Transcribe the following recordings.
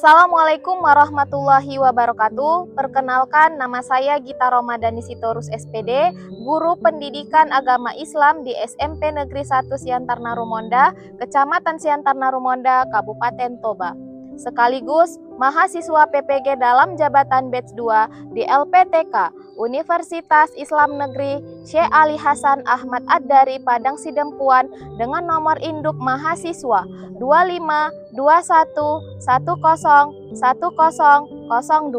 Assalamualaikum warahmatullahi wabarakatuh. Perkenalkan, nama saya Gita Romadani Sitorus SPD, Guru Pendidikan Agama Islam di SMP Negeri 1 Siantar Narumonda, Kecamatan Siantar Narumonda, Kabupaten Toba. Sekaligus mahasiswa PPG dalam jabatan batch 2 di LPTK Universitas Islam Negeri Syekh Ali Hasan Ahmad Ad-Dari Padang Sidempuan dengan nomor induk mahasiswa 2521101002.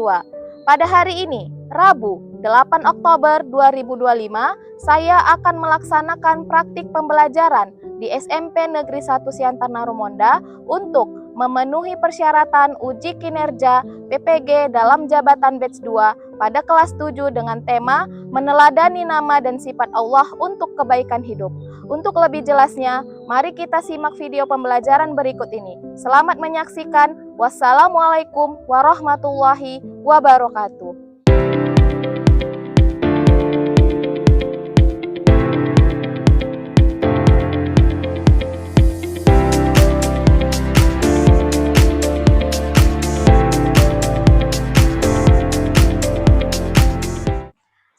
Pada hari ini, Rabu 8 Oktober 2025, saya akan melaksanakan praktik pembelajaran di SMP Negeri 1 Siantar Narumonda untuk memenuhi persyaratan uji kinerja PPG dalam jabatan batch 2 pada kelas 7 dengan tema meneladani nama dan sifat Allah untuk kebaikan hidup. Untuk lebih jelasnya, mari kita simak video pembelajaran berikut ini. Selamat menyaksikan. Wassalamualaikum warahmatullahi wabarakatuh.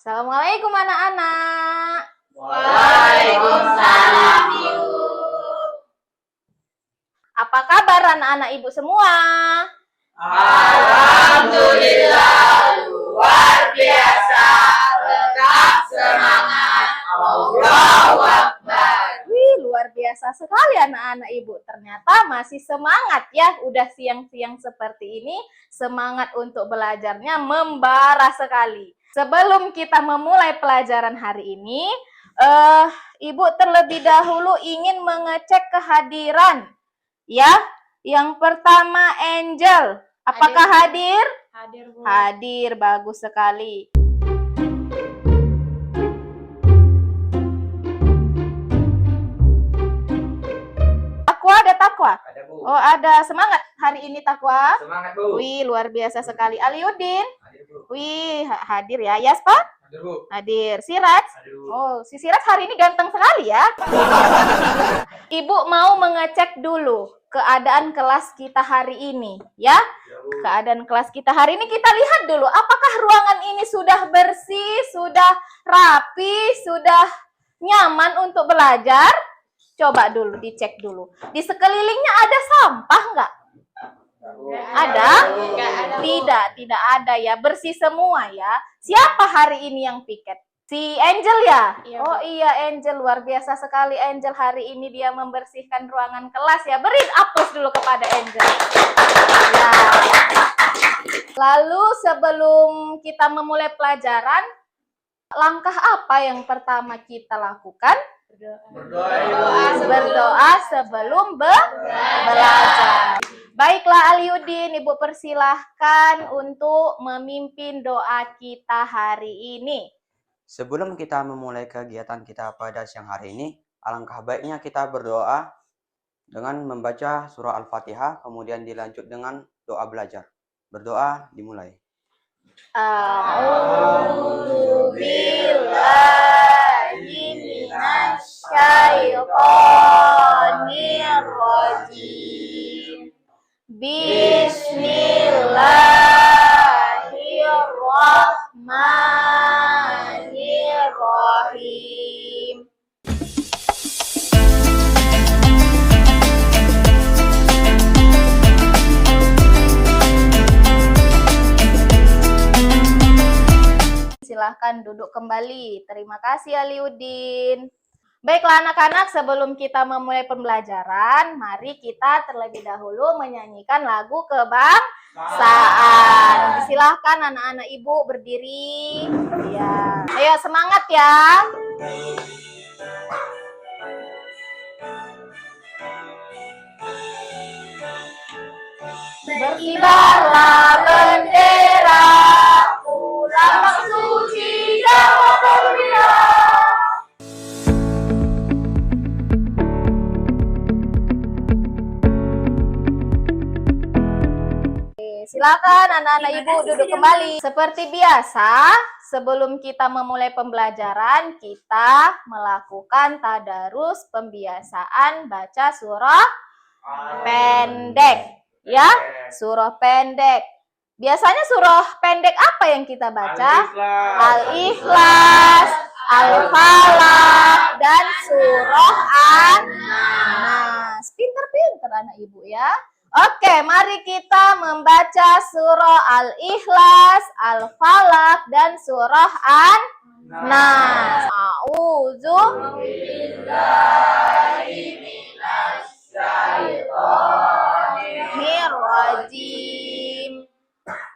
Assalamualaikum anak-anak. Waalaikumsalam, Ibu. Apa kabar anak-anak Ibu semua? Alhamdulillah, luar biasa. Tetap semangat. Allahu Akbar. Wih, luar biasa sekali anak-anak Ibu. Ternyata masih semangat ya. Udah siang-siang seperti ini, semangat untuk belajarnya membara sekali. Sebelum kita memulai pelajaran hari ini, Ibu terlebih dahulu ingin mengecek kehadiran. Ya, yang pertama Angel. Apakah hadir? Hadir, Bu. Hadir, bagus sekali. Takwa, ada Takwa? Ada, Bu. Oh, ada. Semangat hari ini Takwa. Semangat, Bu. Wih, luar biasa sekali. Aliuddin. Hadir, Bu. Wih, hadir ya. Yaspa? Hadir, Bu. Hadir. Siraj? Hadir, Bu. Oh, si Siraj hari ini ganteng sekali ya. Ibu mau mengecek dulu keadaan kelas kita hari ini, ya. Ya, Bu. Keadaan kelas kita hari ini kita lihat dulu apakah ruangan ini sudah bersih, sudah rapi, sudah nyaman untuk belajar. Coba dulu dicek dulu. Di sekelilingnya ada sampah nggak? Ada? Nggak ada, Bu. Tidak ada ya. Bersih semua ya. Siapa hari ini yang piket? Si Angel ya? Iya, Oh Bu. iya, Angel. Luar biasa sekali Angel hari ini dia membersihkan ruangan kelas ya. Beri aplaus dulu kepada Angel. Ya. Lalu sebelum kita memulai pelajaran, langkah apa yang pertama kita lakukan? Berdoa, Berdoa sebelum belajar. Baiklah Aliuddin, Ibu persilahkan untuk memimpin doa kita hari ini. Sebelum kita memulai kegiatan kita pada siang hari ini, alangkah baiknya kita berdoa dengan membaca surah Al-Fatihah, kemudian dilanjut dengan doa belajar. Berdoa dimulai. A'udzu billahi minasyaitonir rajim. Bismillahirrahmanirrahim. Silahkan duduk kembali. Terima kasih Aliuddin. Baiklah anak-anak, sebelum kita memulai pembelajaran, mari kita terlebih dahulu menyanyikan lagu kebangsaan. Silahkan anak-anak Ibu berdiri. Ya. Ayo semangat ya. Berkibarlah bendera, lambang suci Jawa berbendera. Silakan anak-anak Ibu duduk kembali. Seperti biasa, sebelum kita memulai pembelajaran, kita melakukan tadarus pembiasaan baca surah pendek. Ya, surah pendek. Biasanya surah pendek apa yang kita baca? Al-Ikhlas, Al-Falaq, dan surah An-Nas. Pinter-pinter anak ibu ya. Oke, mari kita membaca surah Al-Ikhlas, Al-Falaq, dan surah An-Nas. A'udzu Bismillahirrahmanirrahim.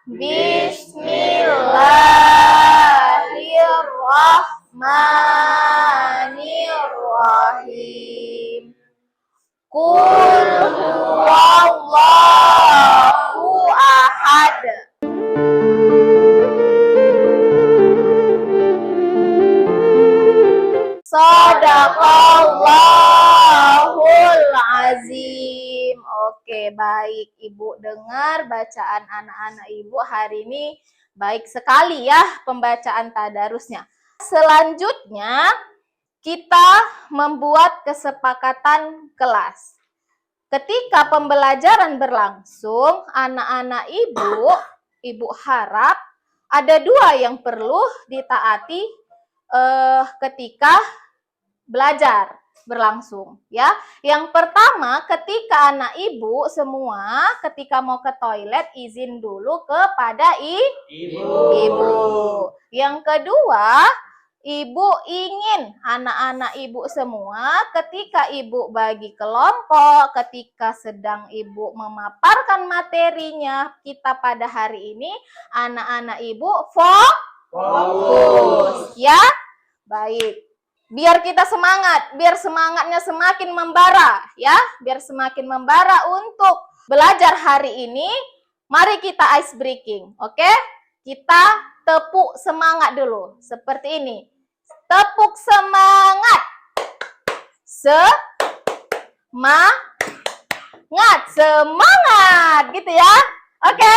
Bismillahirrahmanirrahim. Qul huwallahu ahad. Shadaqallahul azim. Oke, baik Ibu dengar bacaan anak-anak Ibu hari ini baik sekali ya pembacaan tadarusnya. Selanjutnya kita membuat kesepakatan kelas. Ketika pembelajaran berlangsung, anak-anak Ibu harap ada dua yang perlu ditaati ketika belajar berlangsung ya. Yang pertama, ketika anak ibu semua ketika mau ke toilet izin dulu kepada ibu. Yang kedua, ibu ingin anak-anak ibu semua ketika ibu bagi kelompok, ketika sedang ibu memaparkan materinya kita pada hari ini, anak-anak ibu fokus ya. Baik. Biar kita semangat, biar semangatnya semakin membara ya, biar semakin membara untuk belajar hari ini. Mari kita ice breaking, oke? Kita tepuk semangat dulu, seperti ini. Tepuk semangat. Semangat, gitu ya. Oke?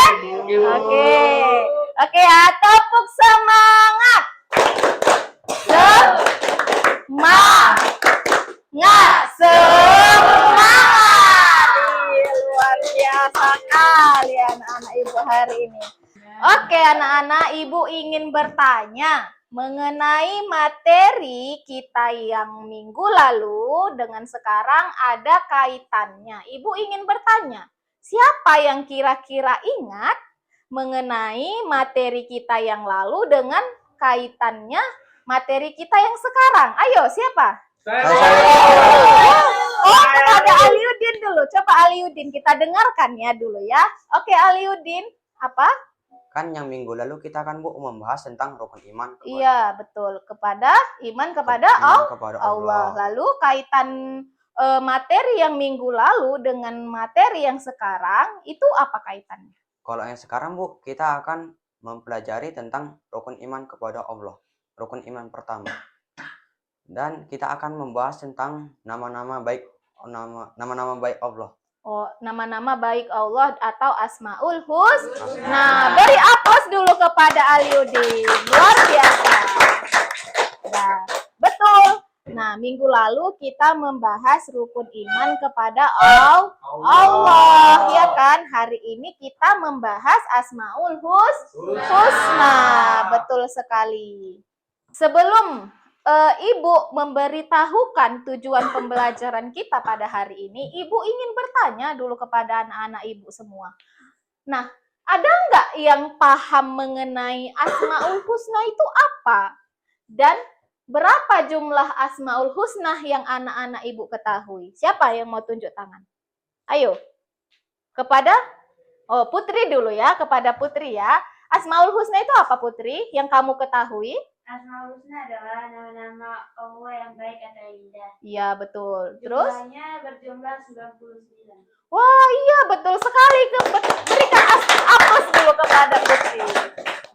Oke ya, tepuk semangat. Semangat. Luar biasa kali anak-anak ibu hari ini. Oke anak-anak, ibu ingin bertanya mengenai materi kita yang minggu lalu dengan sekarang ada kaitannya. Ibu ingin bertanya, siapa yang kira-kira ingat mengenai materi kita yang lalu dengan kaitannya materi kita yang sekarang? Ayo, siapa? Oh, kepada Aliuddin dulu. Coba Aliuddin, kita dengarkan ya dulu ya. Oke, Aliuddin, apa? Kan yang minggu lalu kita kan Bu membahas tentang rukun iman. Iya, betul. Kepada iman kepada Allah. Lalu kaitan materi yang minggu lalu dengan materi yang sekarang, itu apa kaitannya? Kalau yang sekarang Bu, kita akan mempelajari tentang rukun iman kepada Allah. Rukun iman pertama. Dan kita akan membahas tentang nama-nama baik Allah. Oh, nama-nama baik Allah atau Asmaul Husna. Beri aplaus dulu kepada Aliuddin. Luar biasa. Nah, betul. Nah, minggu lalu kita membahas rukun iman kepada Allah, ya kan? Hari ini kita membahas Asmaul Husna. Betul sekali. Sebelum Ibu memberitahukan tujuan pembelajaran kita pada hari ini, Ibu ingin bertanya dulu kepada anak-anak Ibu semua. Nah, ada nggak yang paham mengenai Asmaul Husna itu apa? Dan berapa jumlah Asmaul Husna yang anak-anak Ibu ketahui? Siapa yang mau tunjuk tangan? Ayo. Kepada Putri dulu ya, kepada Putri ya. Asmaul Husna itu apa Putri yang kamu ketahui? Asmaul Husna adalah nama-nama Allah yang baik atau indah. Iya, betul. Terus? Jumlahnya berjumlah 99. Wah, iya betul sekali. Berikan aplaus dulu kepada Putri.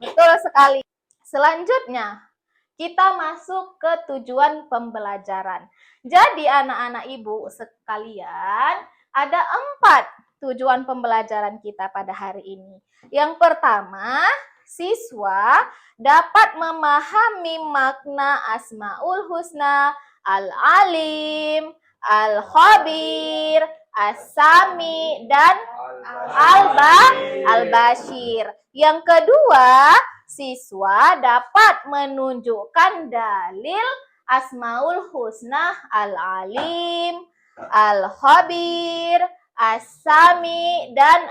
Betul sekali. Selanjutnya, kita masuk ke tujuan pembelajaran. Jadi anak-anak Ibu sekalian, ada 4 tujuan pembelajaran kita pada hari ini. Yang pertama, siswa dapat memahami makna Asmaul Husna, Al-Alim, Al-Khabir, As-Sami, dan Al-Bashir. Yang kedua, siswa dapat menunjukkan dalil Asmaul Husna Al-Alim, Al-Khabir, As-Sami, dan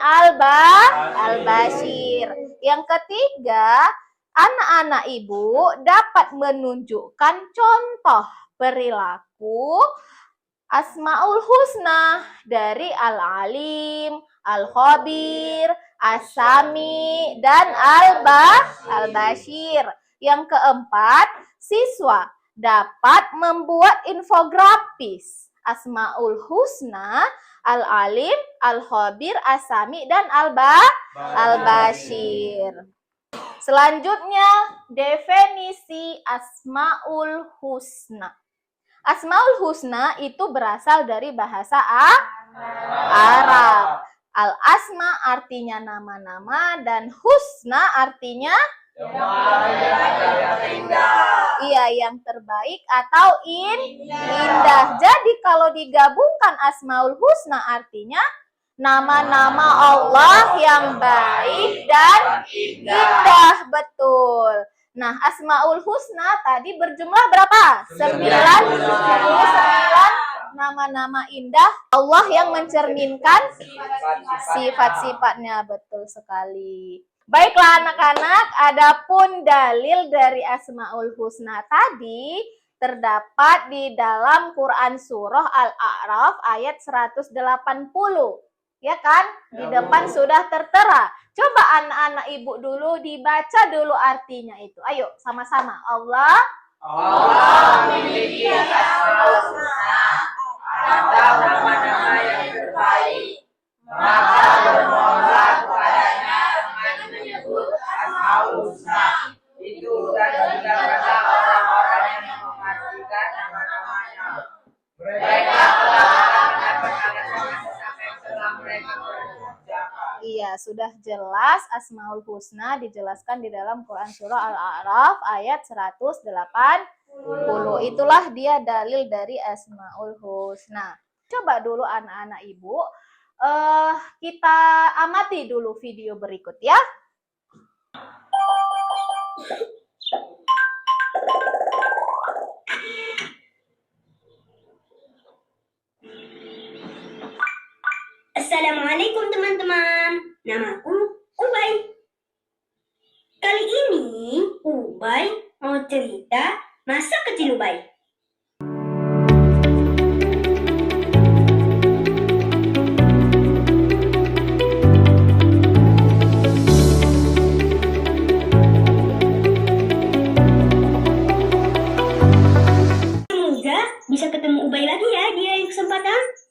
Al-Bashir. Yang ketiga, anak-anak ibu dapat menunjukkan contoh perilaku Asmaul Husna dari Al-Alim, Al-Khabir, As-Sami, dan Al-Bashir. Yang keempat, siswa dapat membuat infografis Asmaul Husna, Al-Alim, Al-Khabir, As-Sami, dan Al-Bashir. Selanjutnya, definisi Asmaul Husna. Asmaul Husna itu berasal dari bahasa Arab. Al-asma artinya nama-nama dan husna artinya yang terbaik atau indah. Jadi kalau digabungkan Asmaul Husna artinya nama-nama Allah yang baik dan indah. Betul. Nah, Asmaul Husna tadi berjumlah berapa? 99 nama-nama indah Allah yang mencerminkan sifat-sifatnya. Betul sekali. Baiklah anak-anak, adapun dalil dari Asmaul Husna tadi terdapat di dalam Quran Surah Al-A'raf ayat 180. Ya kan? Di depan sudah tertera. Coba anak-anak ibu dulu dibaca dulu artinya itu. Ayo sama-sama. Allah memiliki Asmaul Husna atau nama-nama yang terbaik. Maka bermohonlah kepadanya dengan menyebut Asmaul Husna. Itu dan juga pada orang-orang yang mengartikan nama-namanya. Mereka telah mendapat alasan sampai setelah mereka bekerja. Iya, sudah jelas Asmaul Husna dijelaskan di dalam Quran Surah Al-A'raf ayat 180. Itulah dia dalil dari Asmaul Husna. Coba dulu anak-anak ibu, kita amati dulu video berikut ya. Assalamualaikum teman-teman, namaku Ubay. Kali ini Ubay mau cerita masa kecil Ubay. Semoga bisa ketemu Ubay lagi ya di lain kesempatan.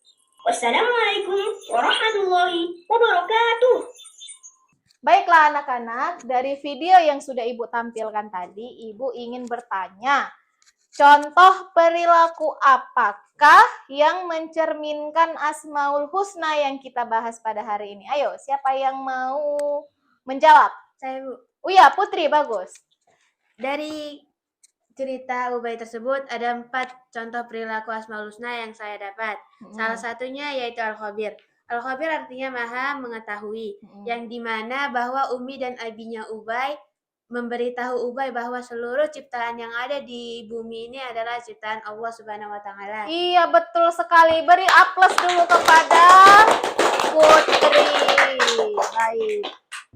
Wassalamualaikum warahmatullahi wabarakatuh. Baiklah anak-anak, dari video yang sudah Ibu tampilkan tadi, Ibu ingin bertanya, contoh perilaku apakah yang mencerminkan Asmaul Husna yang kita bahas pada hari ini? Ayo, siapa yang mau menjawab? Saya, Bu. Oh ya, Putri, bagus. Dari cerita Ubay tersebut ada 4 contoh perilaku Asmaul Husna yang saya dapat. Salah satunya yaitu Al-Khabir. Al-Khabir artinya maha mengetahui, yang dimana bahwa Umi dan abinya Ubay memberitahu Ubay bahwa seluruh ciptaan yang ada di bumi ini adalah ciptaan Allah Subhanahu wa Ta'ala. Iya, betul sekali. Beri aplaus dulu kepada Putri. Baik.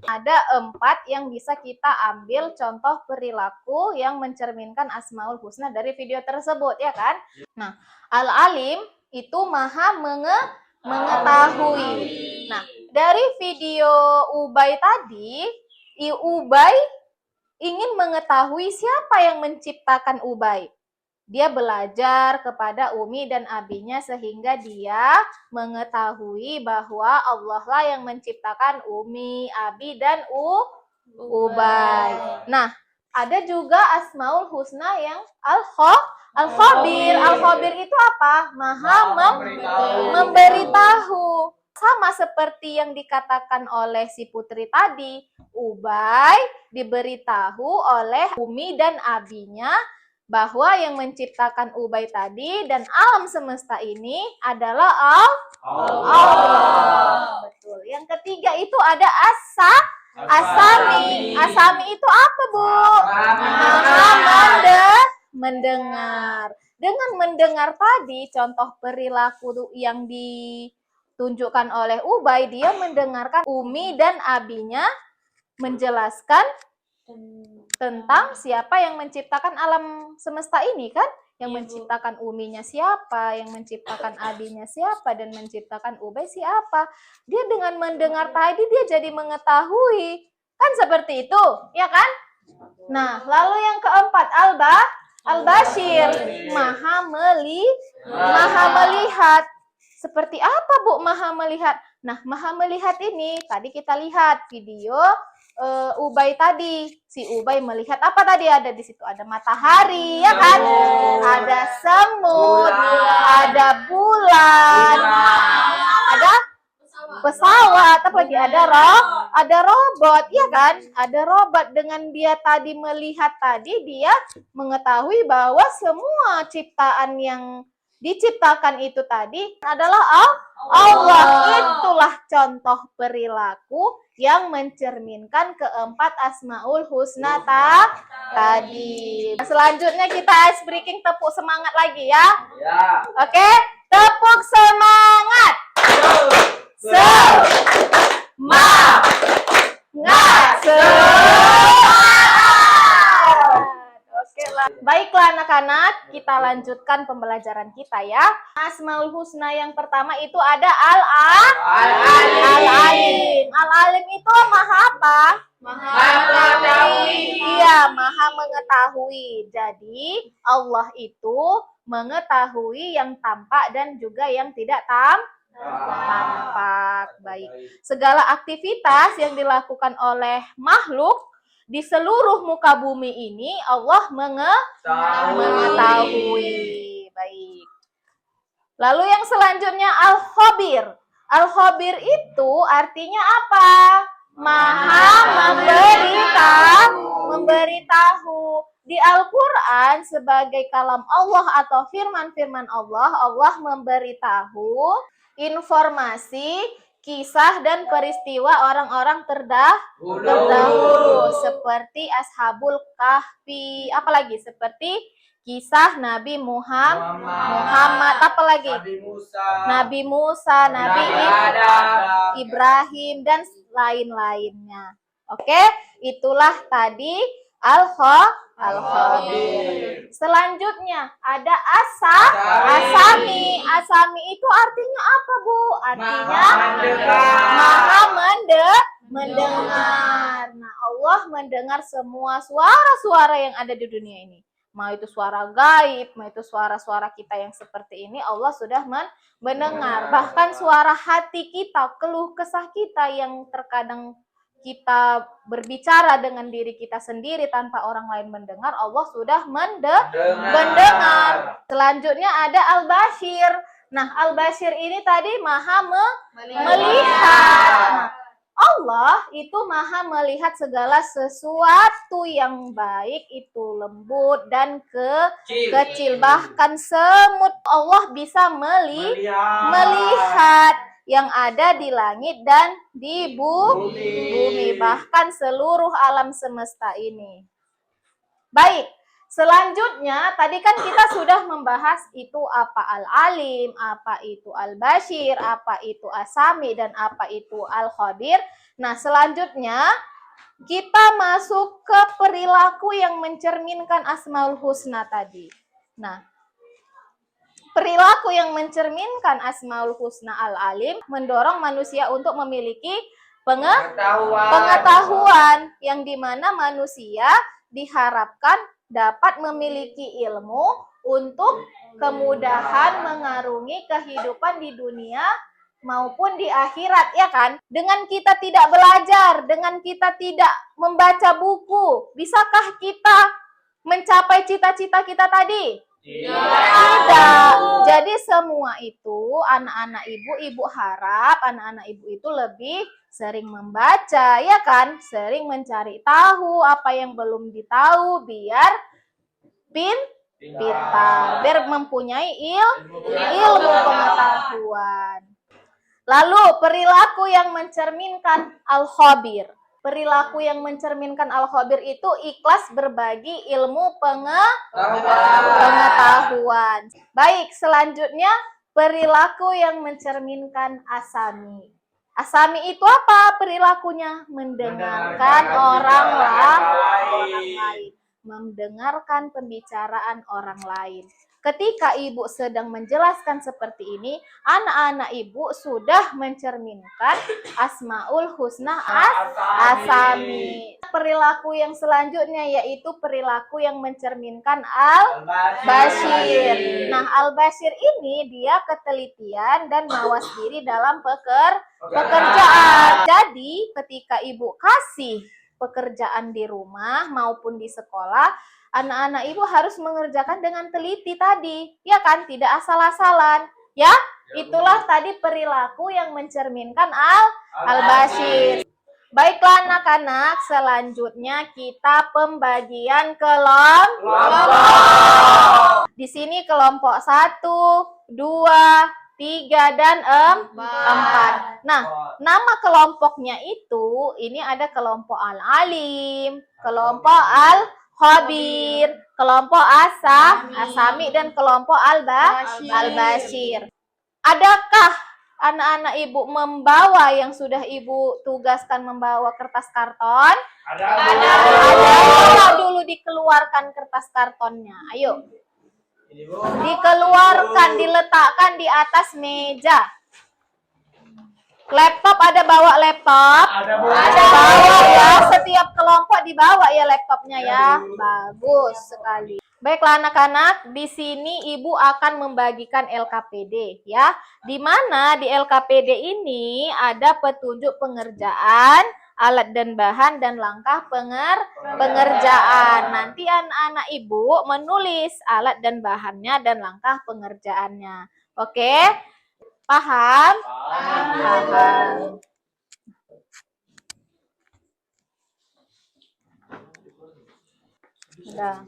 Ada 4 yang bisa kita ambil contoh perilaku yang mencerminkan Asmaul Husna dari video tersebut, ya kan? Nah, Al-Alim itu maha mengetahui. Nah, dari video Ubay tadi, Ubay ingin mengetahui siapa yang menciptakan Ubay. Dia belajar kepada Umi dan abinya sehingga dia mengetahui bahwa Allah lah yang menciptakan Umi, Abi, dan Ubay. Nah, ada juga Asmaul Husna yang Al-Khabir. Al-Khabir itu apa? Maha memberitahu. Sama seperti yang dikatakan oleh si Putri tadi, Ubay diberitahu oleh Umi dan abinya bahwa yang menciptakan Ubay tadi dan alam semesta ini adalah Allah. Betul. Yang ketiga itu ada Asami. Asami itu apa, Bu? Mendengar. Dengan mendengar tadi, contoh perilaku yang ditunjukkan oleh Ubay, dia mendengarkan Umi dan Abinya menjelaskan tentang siapa yang menciptakan alam semesta ini kan? Yang menciptakan Uminya siapa, yang menciptakan Abinya siapa, dan menciptakan Ubay siapa. Dia dengan mendengar tadi, dia jadi mengetahui. Kan seperti itu, ya kan? Nah, lalu yang keempat, Al-Bashir, maha melihat. Seperti apa, Bu, maha melihat? Nah, maha melihat ini, tadi kita lihat video Ubay tadi. Si Ubay melihat apa tadi ada di situ? Ada matahari, ya kan? Ada semut, ada bulan, ada pesawat, apalagi ada robot, ya kan? Ada robot. Dengan dia tadi melihat tadi, dia mengetahui bahwa semua ciptaan yang diciptakan itu tadi adalah Allah. Itulah contoh perilaku yang mencerminkan keempat Asmaul Husna tadi. Selanjutnya kita ice breaking, tepuk semangat lagi ya. Oke, tepuk semangat. Oke lah. Baiklah anak-anak, kita lanjutkan pembelajaran kita ya. Asmaul Husna yang pertama itu ada Al-Alim. Al-Alim itu maha apa? Maha mengetahui. Iya, maha mengetahui. Jadi Allah itu mengetahui yang tampak dan juga yang tidak tampak. Baik. Segala aktivitas yang dilakukan oleh makhluk di seluruh muka bumi ini Allah mengetahui. Baik. Lalu yang selanjutnya Al-Khabir. Al-Khabir itu artinya apa? Maha memberitahu. Di Al-Quran sebagai kalam Allah atau firman-firman Allah, Allah memberitahu informasi, kisah dan peristiwa orang-orang terdahulu seperti Ashabul Kahfi, apalagi seperti kisah Nabi Muhammad, apalagi Nabi Musa, Nabi Ibrahim dan lain-lainnya. Oke, itulah tadi Al-Khabir. Selanjutnya ada Asami. Asami itu artinya apa, Bu? Artinya maha mendengar. Nah, Allah mendengar semua suara-suara yang ada di dunia ini. Mau itu suara gaib, mau itu suara-suara kita yang seperti ini, Allah sudah mendengar. Bahkan suara hati kita, keluh kesah kita yang terkadang kita berbicara dengan diri kita sendiri tanpa orang lain mendengar, Allah sudah mendengar. Selanjutnya ada Al-Bashir. Nah, Al-Bashir ini tadi maha melihat. Allah itu maha melihat segala sesuatu yang baik, itu lembut dan kecil. Bahkan semut Allah bisa melihat yang ada di langit dan di bumi, bahkan seluruh alam semesta ini. Baik, selanjutnya tadi kan kita sudah membahas itu apa Al-Alim, apa itu Al-Bashir, apa itu Asami, dan apa itu Al-Khabir. Nah, selanjutnya kita masuk ke perilaku yang mencerminkan Asmaul Husna tadi. Nah, perilaku yang mencerminkan Asmaul Husna Al-Alim mendorong manusia untuk memiliki pengetahuan yang dimana manusia diharapkan dapat memiliki ilmu untuk kemudahan mengarungi kehidupan di dunia maupun di akhirat, ya kan? Dengan kita tidak belajar, dengan kita tidak membaca buku, bisakah kita mencapai cita-cita kita tadi? Tidak. Jadi semua itu anak-anak ibu harap anak-anak ibu itu lebih sering membaca, ya kan? Sering mencari tahu apa yang belum ditahu biar Pintar. Biar mempunyai ilmu pengetahuan. Lalu perilaku yang mencerminkan al-khabir. Perilaku yang mencerminkan al-khabir itu ikhlas berbagi ilmu pengetahuan. Baik, selanjutnya perilaku yang mencerminkan asami. Asami itu apa perilakunya? Mendengarkan orang lain. Mendengarkan pembicaraan orang lain. Ketika ibu sedang menjelaskan seperti ini, anak-anak ibu sudah mencerminkan asmaul husna asami. Perilaku yang selanjutnya yaitu perilaku yang mencerminkan al-bashir. Nah, al-bashir ini dia ketelitian dan mawas diri dalam pekerjaan. Jadi, ketika ibu kasih pekerjaan di rumah maupun di sekolah, anak-anak ibu harus mengerjakan dengan teliti tadi, ya kan? Tidak asal-asalan, ya? Itulah tadi perilaku yang mencerminkan al-bashir. Baiklah anak-anak, selanjutnya kita pembagian kelompok. Di sini kelompok 1, 2, 3, dan 4. Nah, nama kelompoknya itu, ini ada kelompok al-alim, kelompok al-khabir, kelompok asami, dan kelompok al-bashir. Adakah anak-anak ibu membawa yang sudah ibu tugaskan membawa kertas karton? Ada. Dulu dikeluarkan kertas kartonnya. Ayo. Dikeluarkan, diletakkan di atas meja. Laptop ada bawa laptop? Ada bawa ya. Setiap kelompok dibawa ya laptopnya ya. Bagus sekali. Baiklah anak-anak, di sini ibu akan membagikan LKPD ya. Di mana di LKPD ini ada petunjuk pengerjaan, alat dan bahan, dan langkah pengerjaan. Nanti anak-anak ibu menulis alat dan bahannya dan langkah pengerjaannya. Oke? Paham? Paham. Udah.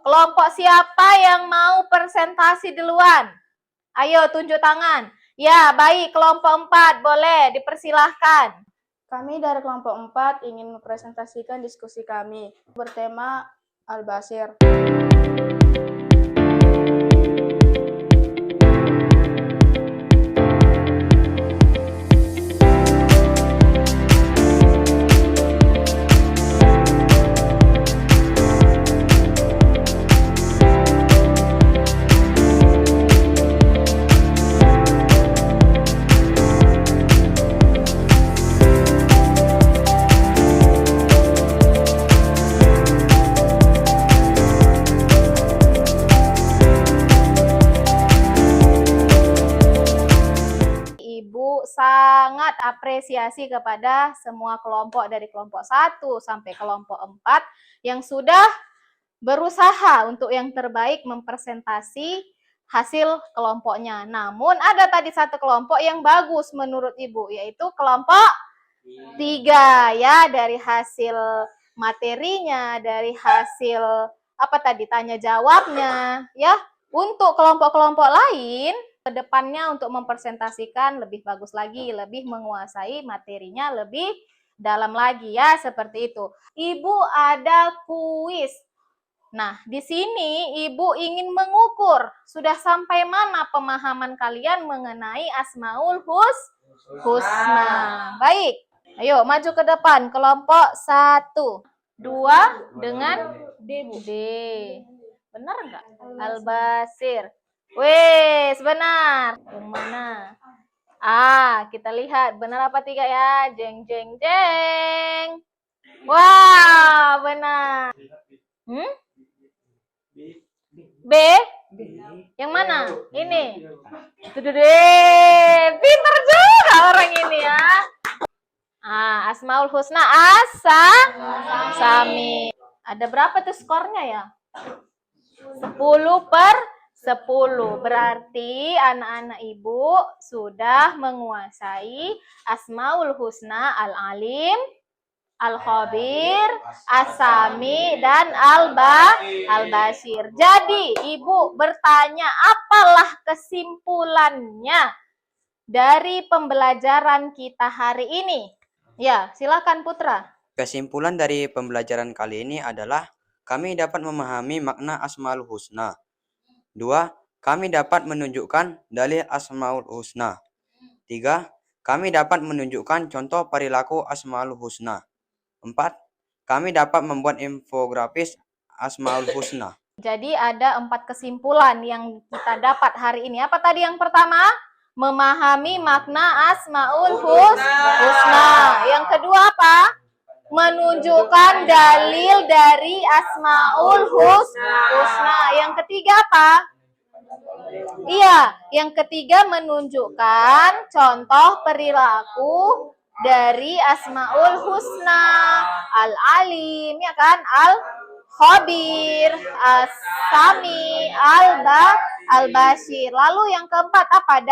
Kelompok siapa yang mau presentasi duluan? Ayo tunjuk tangan. Ya, baik. Kelompok 4, boleh dipersilahkan. Kami dari kelompok 4 ingin mempresentasikan diskusi kami bertema Al-Bashir. selamat apresiasi kepada semua kelompok dari kelompok 1 sampai kelompok 4 yang sudah berusaha untuk yang terbaik mempresentasi hasil kelompoknya. Namun ada tadi satu kelompok yang bagus menurut Ibu, yaitu kelompok 3 ya, dari hasil materinya, dari hasil apa tadi tanya jawabnya ya. Untuk kelompok-kelompok lain ke depannya untuk mempresentasikan lebih bagus lagi, lebih menguasai materinya lebih dalam lagi ya, seperti itu. Ibu ada kuis. Nah, di sini Ibu ingin mengukur sudah sampai mana pemahaman kalian mengenai Asmaul Husna. Baik, ayo maju ke depan. Kelompok 1, 2 dengan D. Benar nggak? Al-Basir. Wes, benar. Yang mana? Kita lihat benar apa 3 ya? Jeng, jeng, jeng. Wah, benar. B? Yang mana? Ini. Pintar juga orang ini ya. Asmaul Husna Sami. Ada berapa tuh skornya ya? 10/10. Berarti anak-anak Ibu sudah menguasai Asmaul Husna Al-Alim, Al-Khabir, As-Sami, dan Al-Basir. Jadi, Ibu bertanya, apalah kesimpulannya dari pembelajaran kita hari ini? Ya, silakan Putra. Kesimpulan dari pembelajaran kali ini adalah kami dapat memahami makna Asmaul Husna. 2. Kami dapat menunjukkan dalil Asmaul Husna. 3. Kami dapat menunjukkan contoh perilaku Asmaul Husna. 4. Kami dapat membuat infografis Asmaul Husna. Jadi ada 4 kesimpulan yang kita dapat hari ini. Apa tadi yang pertama? Memahami makna Asmaul Husna. Yang kedua apa? Menunjukkan dalil dari Asmaul Husna. Yang ketiga apa? Iya, yang ketiga menunjukkan contoh perilaku dari Asmaul Husna, Al-Alim, ya kan? Al-Khabir, As-Sami, Al-Basir. Lalu yang keempat apa?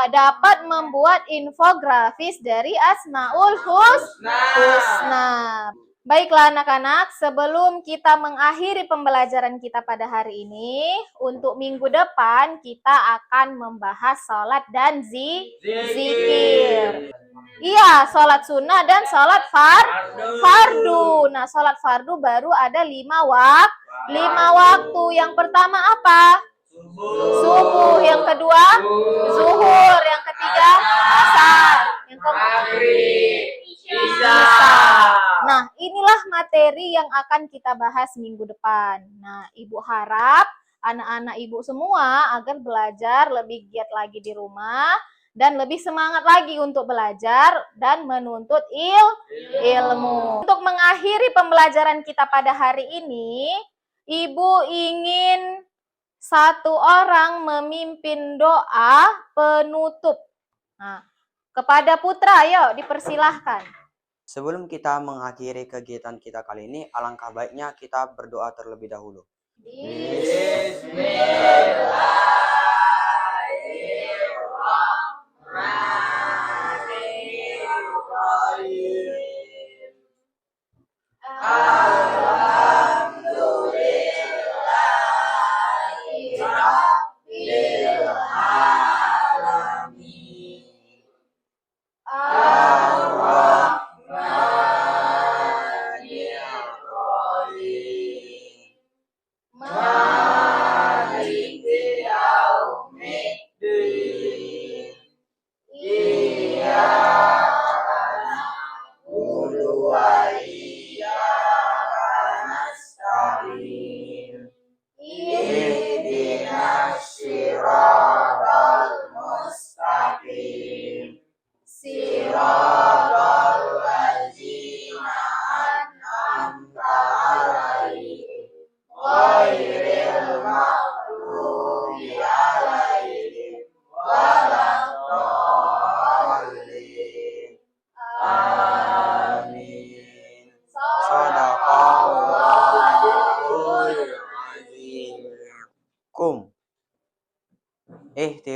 Dapat membuat infografis dari Asmaul Husna. Baiklah anak-anak, sebelum kita mengakhiri pembelajaran kita pada hari ini, untuk minggu depan kita akan membahas sholat dan zikir. Iya, sholat sunnah dan sholat fardu. Nah, sholat fardu baru ada 5 waktu. Yang pertama apa? Subuh. Yang kedua? Zuhur. Yang ketiga? Asar. Yang keempat? Isya. Nah, inilah materi yang akan kita bahas minggu depan. Nah, Ibu harap anak-anak Ibu semua agar belajar lebih giat lagi di rumah dan lebih semangat lagi untuk belajar dan menuntut ilmu. Untuk mengakhiri pembelajaran kita pada hari ini, Ibu ingin satu orang memimpin doa penutup. Nah, kepada Putra, ayo dipersilahkan. Sebelum kita mengakhiri kegiatan kita kali ini, alangkah baiknya kita berdoa terlebih dahulu. Bismillahirrahmanirrahim.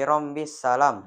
akhiram bis salam.